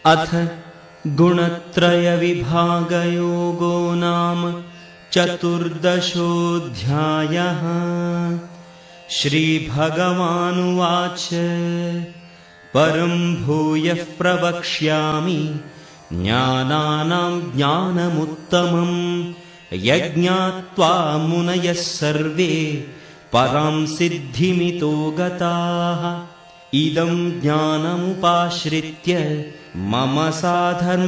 अथ गुणत्रयविभागयोगो नाम चतुर्दशोऽध्यायः। श्रीभगवानुवाच परं भूयः प्रवक्ष्यामि ज्ञानानां ज्ञानमुत्तमं यज्ञात्वा मुनयः सर्वे परां सिद्धिमितो गताः। इदं ज्ञानमुपाश्रित्य मम साधर्म्यमागताः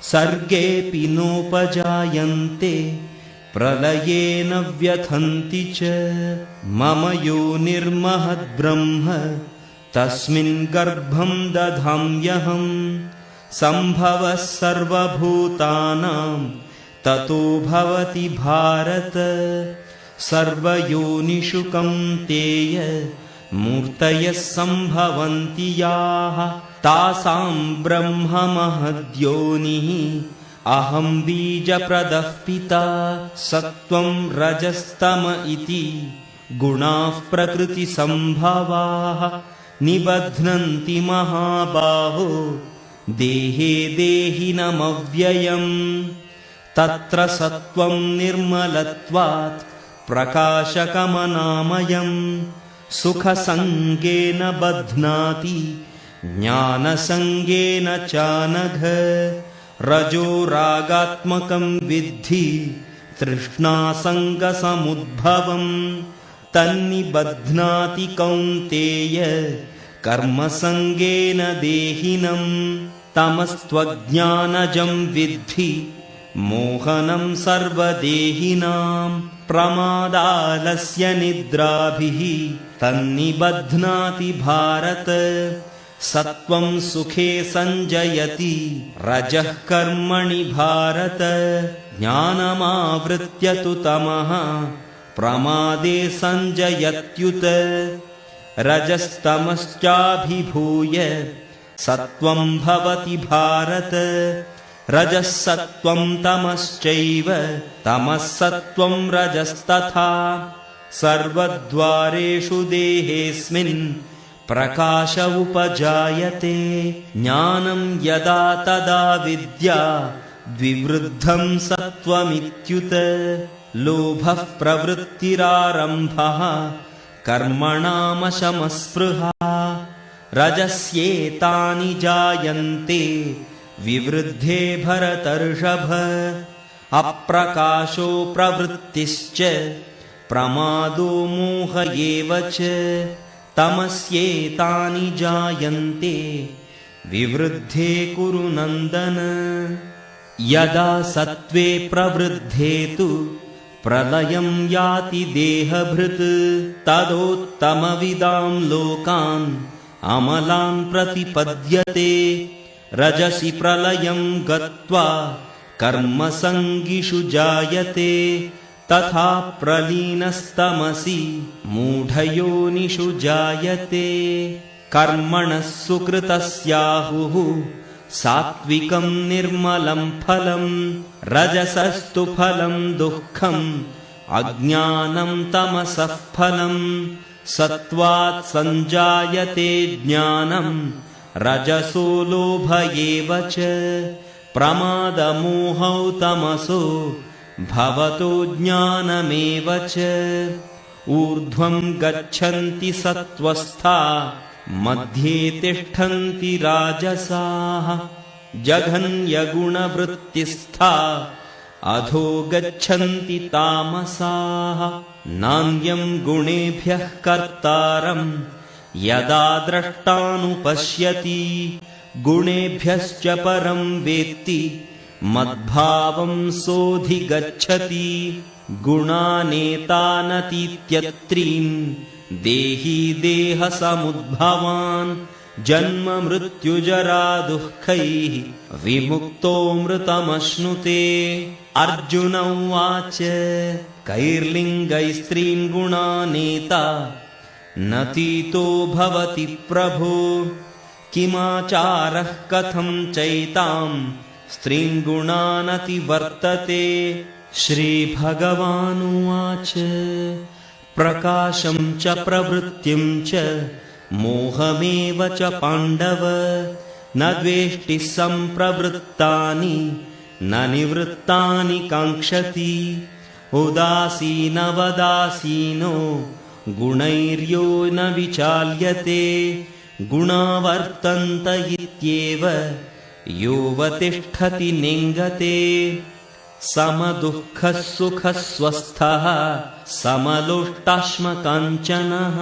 सर्गेऽपि नोपजायन्ते प्रलये न व्यथन्ति च। मम योनिर्महद्ब्रह्म तस्मिन् गर्भं दधाम्यहम् सम्भवः सर्वभूतानां ततो भवति भारत। सर्वयोनिषु कौन्तेय मूर्तयः सम्भवन्ति याः तासां ब्रह्म महद्योनिः अहं बीजप्रदः पिता। सत्त्वं रजस्तम इति गुणाः प्रकृतिसम्भवाः निबध्नन्ति महाबाहो देहे देहिनमव्ययम्। तत्र सत्त्वं निर्मलत्वात् प्रकाशकमनामयम् सुखसङ्गेन बध्नाति ज्ञानसङ्गेन चानघ। रजो रागात्मकं विद्धि तृष्णासङ्गसमुद्भवम् तन्निबध्नाति कौन्तेय कर्मसङ्गेन देहिनम्। तमस्त्वज्ञानजं विद्धि मोहनं सर्वदेहिनां प्रमादालस्य निद्राभिः तन्निबध्नाति भारत। सत्त्वं सुखे संजयति रजः कर्मणि भारत। ज्ञानमावृत्य तु तमः प्रमादे संजयत्युत। रजस्तमश्चाभिभूय सत्त्वं भवति भारत। रजः सत्त्वं तमश्चैव तमः सत्त्वं रजस्तथा। सर्वद्वारेषु देहेऽस्मिन् प्रकाश उपजायते। ज्ञानं यदा तदा विद्या द्विवृद्धं सत्त्वमित्युत। लोभः प्रवृत्तिरारम्भः कर्मणामशमस्पृहा। रजस्येतानि जायन्ते विवृद्धे भरतर्षभ। अप्रकाशो प्रवृत्तिश्च प्रमादो मोह एव च। तमस्येतानि जायन्ते विवृद्धे कुरु नन्दन। यदा सत्त्वे प्रवृद्धे तु प्रलयं याति देहभृत् तदोत्तमविदां लोकान् अमलान् प्रतिपद्यते। रजसि प्रलयं गत्वा कर्मसङ्गिषु जायते तथा प्रलीनस्तमसि मूढयोनिषु जायते। कर्मणः सुकृतस्याहुः सात्विकं निर्मलं फलं रजसस्तु फलं दुःखम् अज्ञानं तमसः फलं। सत्त्वात् संजायते ज्ञानं रजसो लोभ एव च। प्रमादमोहौ तमसो भवतो ज्ञानमेव च। ऊर्ध्वं गच्छन्ति सत्त्वस्था मध्ये तिष्ठन्ति राजसाः। जघन्यगुणवृत्तिस्था अधो गच्छन्ति तामसाः। नान्यं गुणेभ्यः कर्तारं यदा द्रष्टानुपश्यति गुणेभ्यश्च परं वेत्ति मद्भावं सोऽधिगच्छति। गुणानेतानतीत्यत्रीन् देही देहसमुद्भवान् जन्म मृत्युजरा दुःखैः विमुक्तोऽमृतमश्नुते। अर्जुन उवाच कैर्लिङ्गैस्त्रीन् गुणानेता नतीतो भवति प्रभो। किमाचारः कथं चैतां स्त्रीन् गुणानतिवर्तते। श्रीभगवानुवाच प्रकाशं च प्रवृत्तिं च मोहमेव च पाण्डव न द्वेष्टिः सम्प्रवृत्तानि न निवृत्तानि काङ्क्षति उदासीनवदासीनो गुणैर्यो न विचाल्यते गुणा वर्तन्त इत्येव योऽवतिष्ठति नेङ्गते समदुःखः सुखस्वस्थः समलोष्टाश्मकाञ्चनः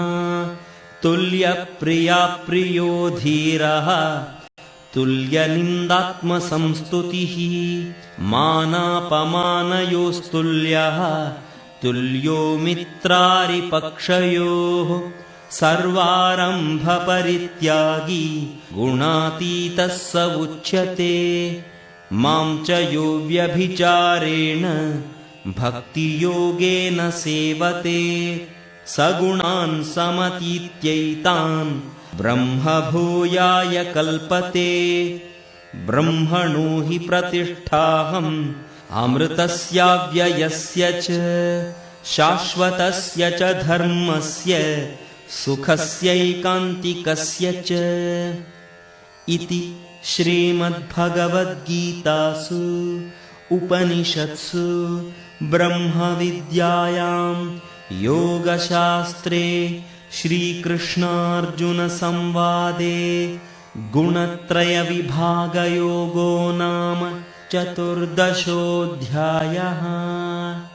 तुल्यप्रियाप्रियो धीरः तुल्यनिन्दात्मसंस्तुतिः मानापमानयोस्तुल्यः तुल्यो मित्रारिपक्षयोः सर्वारम्भपरित्यागी गुणातीतः स उच्यते मां च यो व्यभिचारेण भक्तियोगेन सेवते सगुणान् समतीत्यैतान् ब्रह्मभूयाय कल्पते ब्रह्मणो हि प्रतिष्ठाहम् अमृतस्याव्ययस्य च शाश्वतस्य च धर्मस्य सुखस्यैकान्तिकस्य च इति श्रीमद्भगवद्गीतासु उपनिषत्सु ब्रह्मविद्यायां योगशास्त्रे श्रीकृष्णार्जुनसंवादे गुणत्रयविभागयोगो नाम 14.